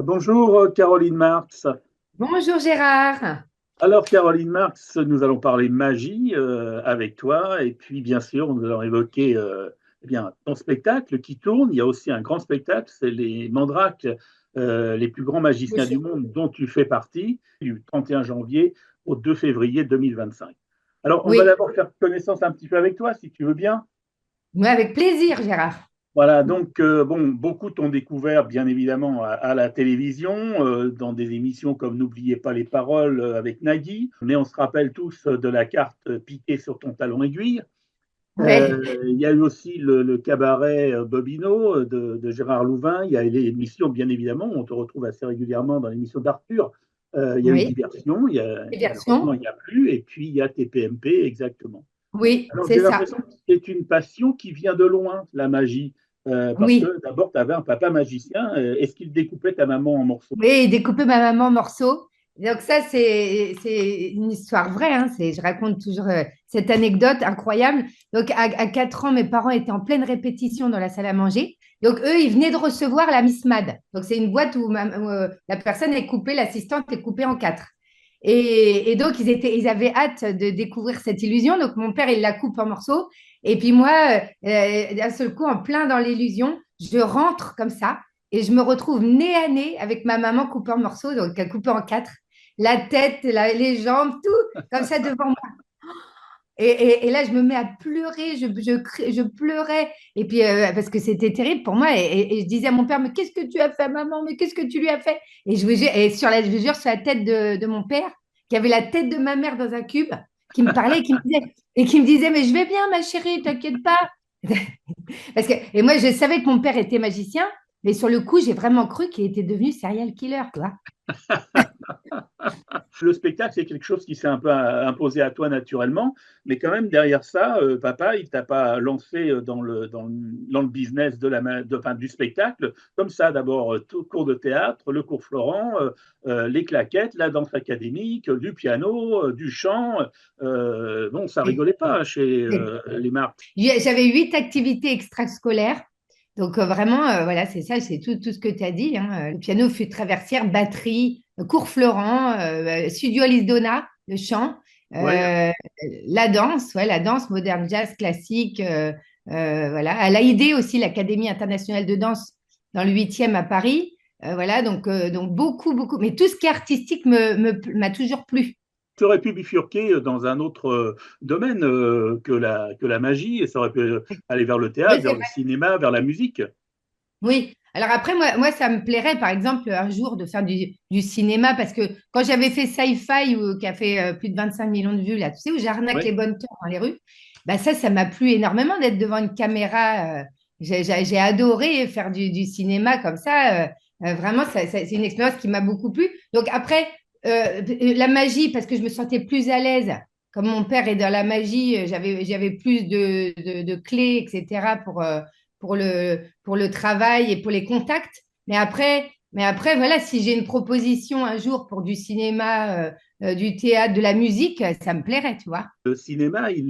Bonjour Caroline Marx. Bonjour Gérard. Alors Caroline Marx, nous allons parler magie avec toi et puis bien sûr nous allons évoquer eh bien, ton spectacle qui tourne. Il y a aussi un grand spectacle, c'est les Mandrakes, les plus grands magiciens du Oui, monde dont tu fais partie, du 31 janvier au 2 février 2025. Alors on va oui, d'abord faire connaissance un petit peu avec toi si tu veux bien. mais avec plaisir Gérard. Voilà, donc bon, beaucoup t'ont découvert bien évidemment à la télévision, dans des émissions comme N'oubliez pas les paroles avec Nagui, mais on se rappelle tous de la carte piquée sur ton talon aiguille. Ouais, Il y a eu aussi le cabaret Bobino de Gérard Louvain, il y a l'émission bien évidemment, on te retrouve assez régulièrement dans l'émission d'Arthur. Il y a eu oui, Diversion, malheureusement diversion. il n'y a plus, et puis il y a TPMP exactement. Oui, Alors, c'est j'ai ça. l'impression que c'est une passion qui vient de loin, la magie. Parce Oui, que d'abord, tu avais un papa magicien. Est-ce qu'il découpait ta maman en morceaux? oui, découper ma maman en morceaux. Donc ça, c'est une histoire vraie, hein. Je raconte toujours cette anecdote incroyable. Donc à 4 ans, mes parents étaient en pleine répétition dans la salle à manger. Donc eux, ils venaient de recevoir la Miss Mad. Donc c'est une boîte où, la personne est coupée, l'assistante est coupée en quatre. Et donc ils avaient hâte de découvrir cette illusion. Donc mon père, il la coupe en morceaux. Et puis moi, d'un seul coup, en plein dans l'illusion, je rentre comme ça. Et je me retrouve nez à nez avec ma maman coupée en morceaux, donc coupée en quatre, la tête, les jambes, tout comme ça devant moi. Et là, je me mets à pleurer, je pleurais. Et puis, parce que c'était terrible pour moi. Et je disais à mon père, mais qu'est-ce que tu as fait, maman? Mais qu'est-ce que tu lui as fait? Et je vous jure, sur la tête de mon père, qui avait la tête de ma mère dans un cube, qui me parlait et qui me disait, mais je vais bien, ma chérie, t'inquiète pas. Et moi, je savais que mon père était magicien, mais sur le coup, j'ai vraiment cru qu'il était devenu serial killer, tu vois. Le spectacle, c'est quelque chose qui s'est un peu imposé à toi naturellement, mais quand même, derrière ça, papa, il t'a pas lancé dans le business enfin, du spectacle, comme ça, d'abord, tout cours de théâtre, le cours Florent, les claquettes, la danse académique, du piano, du chant. Bon, ça Et- rigolait pas chez et- les Marx. J'avais 8 activités extrascolaires. Donc, vraiment, voilà, c'est ça, c'est tout ce que tu as dit, hein. Le piano, flûte traversière, batterie, cours Florent, studio Alice Donna, le chant, Ouais, euh, la danse moderne, jazz, classique. Voilà. À l'AID aussi, l'Académie internationale de danse dans le 8e à Paris. Voilà, donc beaucoup, beaucoup. Mais tout ce qui est artistique m'a toujours plu. tu aurais pu bifurquer dans un autre domaine que la magie, et ça aurait pu aller vers le Oui, théâtre, vers c'est le vrai. cinéma, vers la musique. Oui. Alors après, moi, ça me plairait, par exemple, un jour de faire du cinéma, parce que quand j'avais fait Sci-Fi, qui a fait plus de 25 millions de vues, là, tu sais, où j'arnaque Oui. les bonnes teurs dans les rues, bah ça m'a plu énormément d'être devant une caméra. J'ai adoré faire du cinéma comme ça. Vraiment, c'est une expérience qui m'a beaucoup plu. Donc après, la magie, parce que je me sentais plus à l'aise. Comme mon père est dans la magie, j'avais plus de clés, etc., pour le travail et pour les contacts. Mais après, voilà, si j'ai une proposition un jour pour du cinéma, du théâtre, de la musique, ça me plairait, tu vois. Le cinéma, il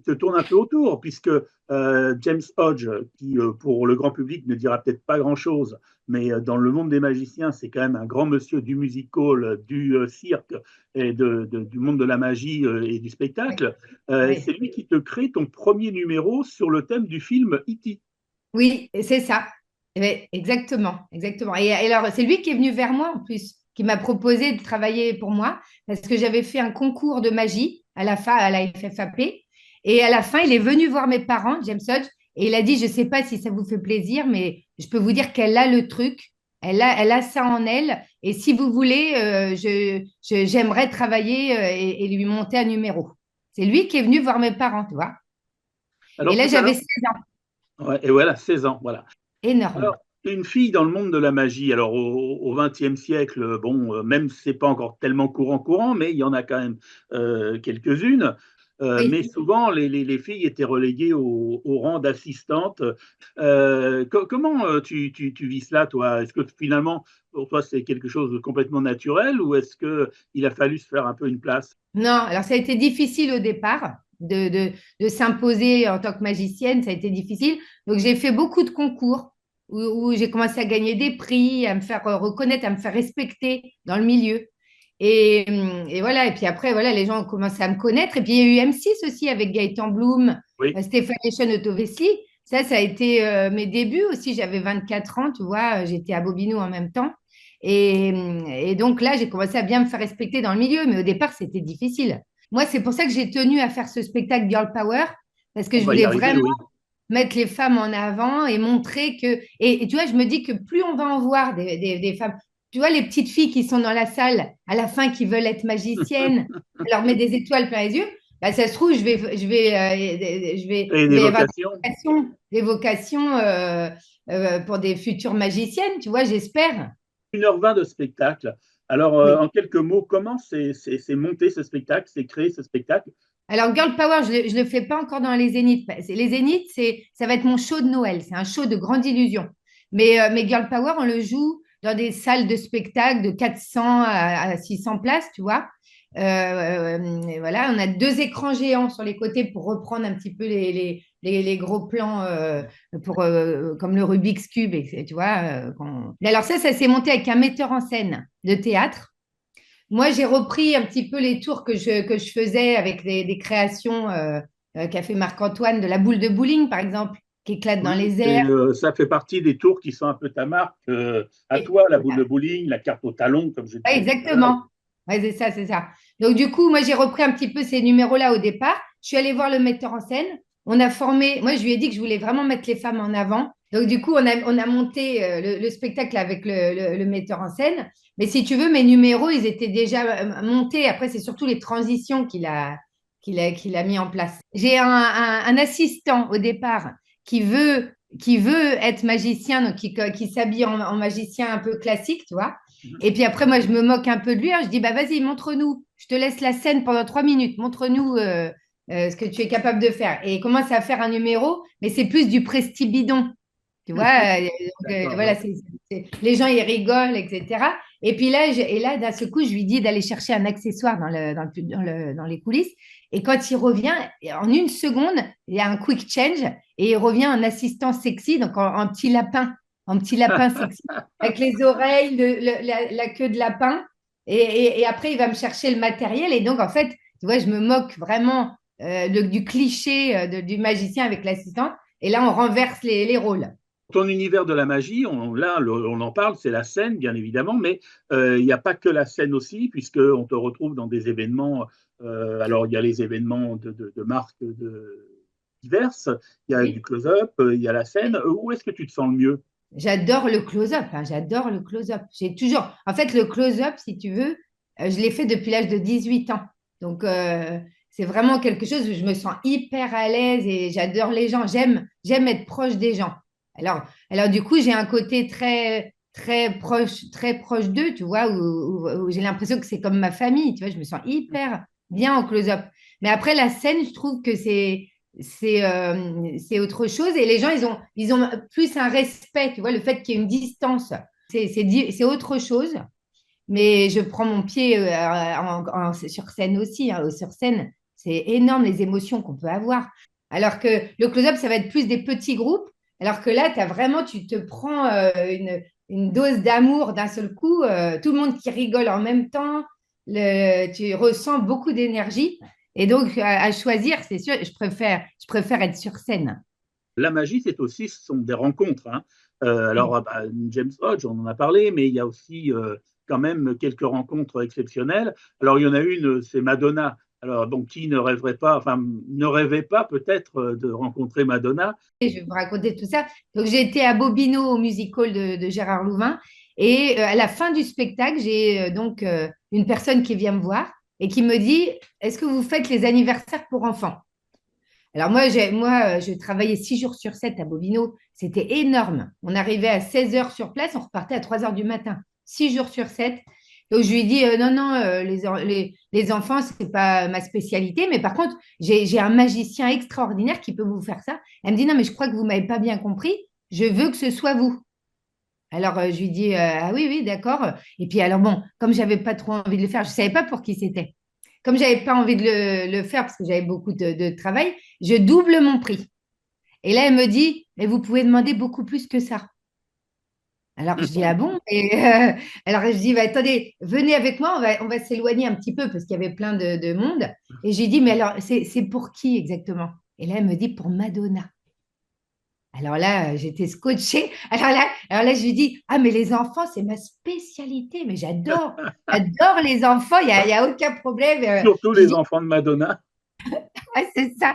te tourne un peu autour, puisque James Hodge, qui pour le grand public ne dira peut-être pas grand-chose, mais dans le monde des magiciens, c'est quand même un grand monsieur du musical, du cirque et du monde de la magie et du Oui, spectacle. oui, C'est lui qui te crée ton premier numéro sur le thème du film E.T. oui, c'est ça. Oui, exactement, exactement. Et alors, c'est lui qui est venu vers moi en plus, qui m'a proposé de travailler pour moi, parce que j'avais fait un concours de magie à la FFAP. Et à la fin, il est venu voir mes parents, James Hodge, et il a dit, je ne sais pas si ça vous fait plaisir, mais je peux vous dire qu'elle a le truc, elle a ça en elle. Et si vous voulez, j'aimerais travailler et lui monter un numéro. C'est lui qui est venu voir mes parents, tu vois. Et Alors là, tout à j'avais l'heure, 16 ans. ouais, et voilà, 16 ans, voilà. Énorme. Alors, une fille dans le monde de la magie, alors au XXe siècle, bon, même si c'est pas encore tellement courant, mais il y en a quand même quelques-unes. Mais Oui. souvent, les filles étaient reléguées au rang d'assistantes. Comment tu vis cela, toi? Est-ce que finalement, pour toi, c'est quelque chose de complètement naturel ou est-ce qu'il a fallu se faire un peu une place? Non, alors ça a été difficile au départ de s'imposer en tant que magicienne, ça a été difficile. Donc j'ai fait beaucoup de concours. où j'ai commencé à gagner des prix, à me faire reconnaître, à me faire respecter dans le milieu. Et voilà, et puis après, voilà, les gens ont commencé à me connaître. Et puis il y a eu M6 aussi avec Gaëtan Bloom, Oui. Stéphane Echon, Otto Vesely. Ça a été mes débuts aussi. J'avais 24 ans, tu vois, j'étais à Bobino en même temps. Et donc là, j'ai commencé à bien me faire respecter dans le milieu, mais au départ, c'était difficile. Moi, c'est pour ça que j'ai tenu à faire ce spectacle Girl Power, parce que On je va y voulais arriver, vraiment oui. mettre les femmes en avant et montrer que… Et tu vois, je me dis que plus on va en voir des femmes, tu vois, les petites filles qui sont dans la salle à la fin qui veulent être magiciennes, on leur met des étoiles plein les yeux, bah, ça se trouve, Et il des va y avoir vocations. des vocations pour des futures magiciennes, tu vois, j'espère. 1h20 de spectacle. Alors, Oui. en quelques mots, comment c'est monté ce spectacle, c'est créé ce spectacle? Alors, Girl Power, je le fais pas encore dans les Zéniths. Les Zéniths, ça va être mon show de Noël. C'est un show de grande illusion. Mais Girl Power, on le joue dans des salles de spectacle de 400 à 600 places, tu vois. Et voilà, on a deux écrans géants sur les côtés pour reprendre un petit peu les gros plans comme le Rubik's Cube, tu vois. Mais alors ça s'est monté avec un metteur en scène de théâtre. Moi, j'ai repris un petit peu les tours que je faisais avec des créations qu'a fait Marc-Antoine de la boule de bowling, par exemple, qui éclate dans Oui, les airs. ça fait partie des tours qui sont un peu ta marque. À Et- toi, la boule de bowling, la carte au talon, comme je Ouais, disais tout à l'heure. exactement. Ouais, c'est ça, c'est ça. Donc, du coup, moi, j'ai repris un petit peu ces numéros-là au départ. Je suis allée voir le metteur en scène. On a formé, moi, je lui ai dit que je voulais vraiment mettre les femmes en avant. Donc, du coup, on a monté le spectacle avec le metteur en scène. Mais si tu veux, mes numéros, ils étaient déjà montés. Après, c'est surtout les transitions qu'il a mis en place. J'ai un assistant au départ qui veut, qui veut être magicien, donc qui s'habille en magicien un peu classique, tu vois. Et puis après, moi, je me moque un peu de lui. Hein. Je dis, bah vas-y, montre-nous. Je te laisse la scène pendant 3 minutes. Montre-nous ce que tu es capable de faire. Et il commence à faire un numéro, mais c'est plus du prestibidon. Tu vois, D'accord, voilà, ouais. les gens, ils rigolent, etc. Et puis là, d'un seul coup, je lui dis d'aller chercher un accessoire dans les coulisses. Et quand il revient, en une seconde, il y a un quick change et il revient en assistant sexy, donc en petit lapin sexy avec les oreilles, la queue de lapin. Et après, il va me chercher le matériel. Et donc, en fait, tu vois, je me moque vraiment du cliché du magicien avec l'assistant. Et là, on renverse les rôles. Ton univers de la magie, on en parle, c'est la scène, bien évidemment, mais il n'y a pas que la scène aussi, puisqu'on te retrouve dans des événements. Alors, il y a les événements de marques diverses, il y a du Oui. close-up, il y a la scène. Où est-ce que tu te sens le mieux? J'adore le close-up, hein, j'adore le close-up. J'ai toujours, en fait, le close-up, si tu veux, je l'ai fait depuis l'âge de 18 ans. Donc, c'est vraiment quelque chose où je me sens hyper à l'aise et j'adore les gens. J'aime être proche des gens. Alors du coup, j'ai un côté très proche d'eux, tu vois, où j'ai l'impression que c'est comme ma famille, tu vois, je me sens hyper bien en close-up. Mais après, la scène, je trouve que c'est autre chose. Et les gens, ils ont plus un respect, tu vois, le fait qu'il y ait une distance. C'est autre chose. Mais je prends mon pied sur scène aussi. Hein. Sur scène, c'est énorme les émotions qu'on peut avoir. Alors que le close-up, ça va être plus des petits groupes. Alors que là, tu te prends une dose d'amour d'un seul coup. Tout le monde qui rigole en même temps. Tu ressens beaucoup d'énergie. Et donc, à choisir, c'est sûr, je préfère être sur scène. La magie, c'est aussi, ce sont des rencontres. Hein. Alors, Oui. bah, James Hodge, on en a parlé, mais il y a aussi quand même quelques rencontres exceptionnelles. Alors, il y en a une, c'est Madonna. Alors, bon, qui ne rêverait pas, enfin, ne rêvait pas peut-être de rencontrer Madonna. Et je vais vous raconter tout ça. Donc, j'ai été à Bobino au music hall de Gérard Louvain. Et à la fin du spectacle, j'ai donc une personne qui vient me voir et qui me dit, est-ce que vous faites les anniversaires pour enfants? Alors moi, je travaillais 6 jours sur 7 à Bobino. C'était énorme. On arrivait à 16 heures sur place, on repartait à 3 heures du matin. 6 jours sur 7. Donc je lui ai dit, non, non, les enfants, ce n'est pas ma spécialité. Mais par contre, j'ai un magicien extraordinaire qui peut vous faire ça. Elle me dit, non, mais je crois que vous ne m'avez pas bien compris. Je veux que ce soit vous. Alors je lui dis, ah oui, oui, d'accord. Et puis alors bon, comme j'avais pas trop envie de le faire, je ne savais pas pour qui c'était. Comme j'avais pas envie de le faire parce que j'avais beaucoup de travail, je double mon prix. Et là, elle me dit, mais vous pouvez demander beaucoup plus que ça. Alors je dis, ah bon? Alors je dis, bah, attendez, venez avec moi, on va s'éloigner un petit peu parce qu'il y avait plein de monde. Et j'ai dit, mais alors, c'est pour qui exactement? Et là, elle me dit, pour Madonna. Alors là, j'étais scotchée. Alors là, je lui dis, ah, mais les enfants, c'est ma spécialité, mais j'adore les enfants, il y a aucun problème. Surtout Je lui les dis, enfants de Madonna. ah, c'est ça.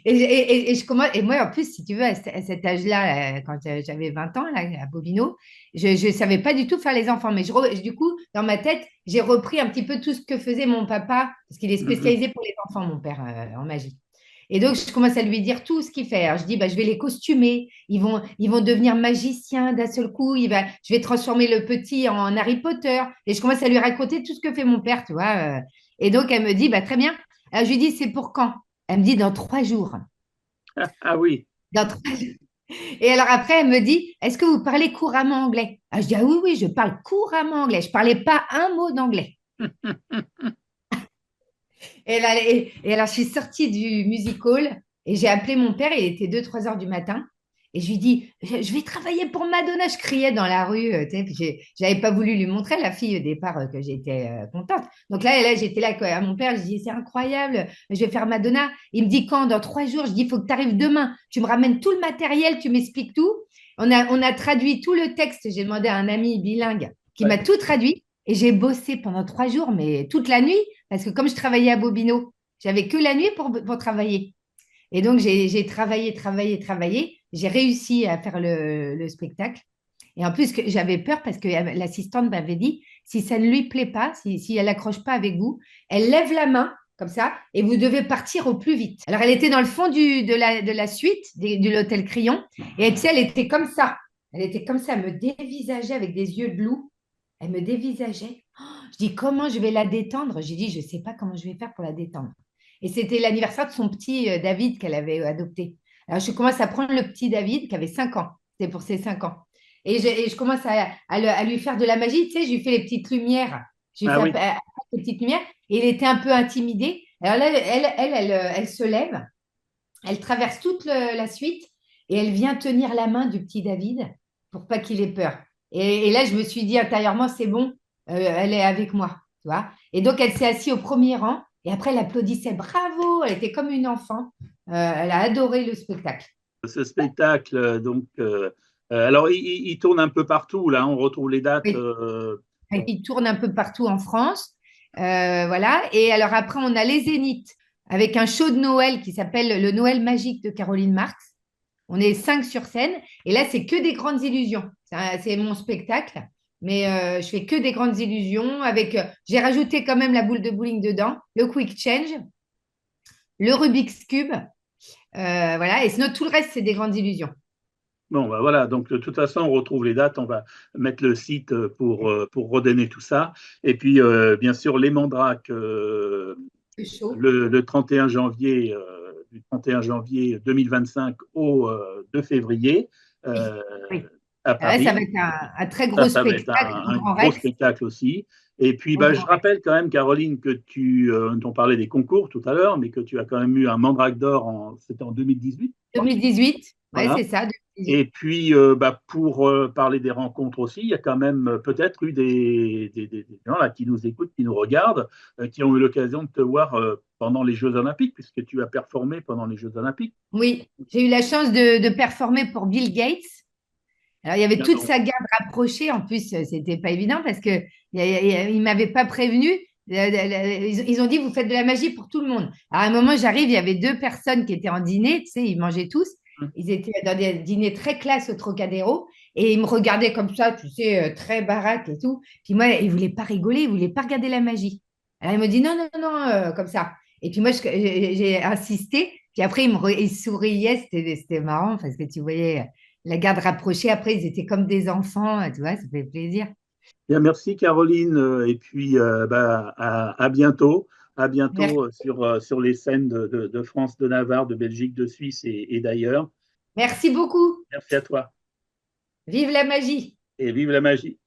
Et je commence, et moi, en plus, si tu veux, à cet âge-là, quand j'avais 20 ans, là, à Bobino, je ne savais pas du tout faire les enfants. Mais du coup, dans ma tête, j'ai repris un petit peu tout ce que faisait mon papa, parce qu'il est Mhm. spécialisé pour les enfants, mon père, en magie. Et donc, je commence à lui dire tout ce qu'il fait. Alors, je dis, bah, je vais les costumer. Ils vont devenir magiciens d'un seul coup. Je vais transformer le petit en Harry Potter. Et je commence à lui raconter tout ce que fait mon père, tu vois. Et donc, elle me dit, bah, très bien. Alors, je lui dis, c'est pour quand? Elle me dit, dans 3 jours. Ah oui. Dans 3 jours. Et alors après, elle me dit, est-ce que vous parlez couramment anglais? Ah, je dis, ah oui, oui, je parle couramment anglais. Je ne parlais pas un mot d'anglais. Et alors, je suis sortie du music hall et j'ai appelé mon père. Il était 2, 3 heures du matin. Et je lui dis, je vais travailler pour Madonna. Je criais dans la rue. Tu sais, puis j'avais pas voulu lui montrer la fille au départ que j'étais contente. Donc là, j'étais là quoi, à mon père. Je dis, c'est incroyable. Je vais faire Madonna. Il me dit quand? Dans 3 jours. Je dis, il faut que tu arrives demain. Tu me ramènes tout le matériel. Tu m'expliques tout. On a traduit tout le texte. J'ai demandé à un ami bilingue qui m'a Ouais. tout traduit. Et j'ai bossé pendant 3 jours, mais toute la nuit. Parce que comme je travaillais à Bobino, j'avais que la nuit pour travailler. Et donc, j'ai travaillé, travaillé, travaillé. J'ai réussi à faire le spectacle. Et en plus, j'avais peur parce que l'assistante m'avait dit, si ça ne lui plaît pas, si elle n'accroche pas avec vous, elle lève la main comme ça et vous devez partir au plus vite. Alors, elle était dans le fond de la suite de l'hôtel Crillon. Et tu sais, elle était comme ça. Elle était comme ça, elle me dévisageait avec des yeux de loup. Elle me dévisageait. Oh, je dis, comment je vais la détendre? J'ai dit, je ne sais pas comment je vais faire pour la détendre. Et c'était l'anniversaire de son petit David qu'elle avait adopté. Alors, je commence à prendre le petit David qui avait 5 ans. C'était pour ses 5 ans. Et je commence à lui faire de la magie. Tu sais, je lui fais les petites lumières. Je lui Ah fais oui. les petites lumières. Et il était un peu intimidé. Alors là, elle se lève. Elle traverse toute la suite et elle vient tenir la main du petit David pour pas qu'il ait peur. Et là, je me suis dit intérieurement, c'est bon, elle est avec moi, tu vois. Et donc, elle s'est assise au premier rang et après, elle applaudissait, bravo, elle était comme une enfant. Elle a adoré le spectacle. Ce spectacle, alors il tourne un peu partout. Là, on retrouve les dates. Oui. Il tourne un peu partout en France. Voilà. Et alors après, on a les Zéniths avec un show de Noël qui s'appelle le Noël magique de Caroline Marx. On est 5 sur scène. Et là, c'est que des grandes illusions. C'est mon spectacle. Mais je fais que des grandes illusions avec. J'ai rajouté quand même la boule de bowling dedans, le quick change, le Rubik's Cube. Voilà. Et sinon, tout le reste, c'est des grandes illusions. Bon, bah voilà, donc de toute façon, on retrouve les dates, on va mettre le site pour redonner tout ça. Et puis, bien sûr, les Mandrakes, Le show. le 31 janvier, du 31 janvier 2025 au 2 février Oui. euh, Oui. à Ah ouais, ça va Paris. être un très gros Ça va être spectacle au un Grand gros Rex. spectacle aussi. Et puis, Au bah, je Grand Rex. rappelle quand même, Caroline, que on parlait des concours tout à l'heure, mais que tu as quand même eu un Mandrake d'or, c'était en 2018, je crois. 2018. Ouais, Voilà. c'est ça, Et 2018. puis, bah, pour parler des rencontres aussi, il y a quand même peut-être eu des gens là qui nous écoutent, qui nous regardent, qui ont eu l'occasion de te voir pendant les Jeux Olympiques, puisque tu as performé pendant les Jeux Olympiques. Oui, j'ai eu la chance de performer pour Bill Gates. Alors, il y avait toute D'accord. sa garde rapprochée. En plus, c'était pas évident parce que il m'avait pas prévenu. Ils ont dit, vous faites de la magie pour tout le monde. À un moment, j'arrive, il y avait 2 personnes qui étaient en dîner, tu sais, ils mangeaient tous. Ils étaient dans des dîners très classe au Trocadéro et ils me regardaient comme ça, tu sais, très baraque et tout. Puis moi, ils voulaient pas rigoler, ils voulaient pas regarder la magie. Alors, ils me dit non, non, non, comme ça. Et puis moi, j'ai insisté. Puis après, ils souriaient, c'était marrant parce que tu voyais la garde rapprochée. Après, ils étaient comme des enfants, tu vois, ça fait plaisir. Bien, merci Caroline, et puis bah, à bientôt. À Merci, bientôt sur les scènes de France, de Navarre, de Belgique, de Suisse et d'ailleurs. merci beaucoup. Merci à toi Vive la magie. et vive la magie.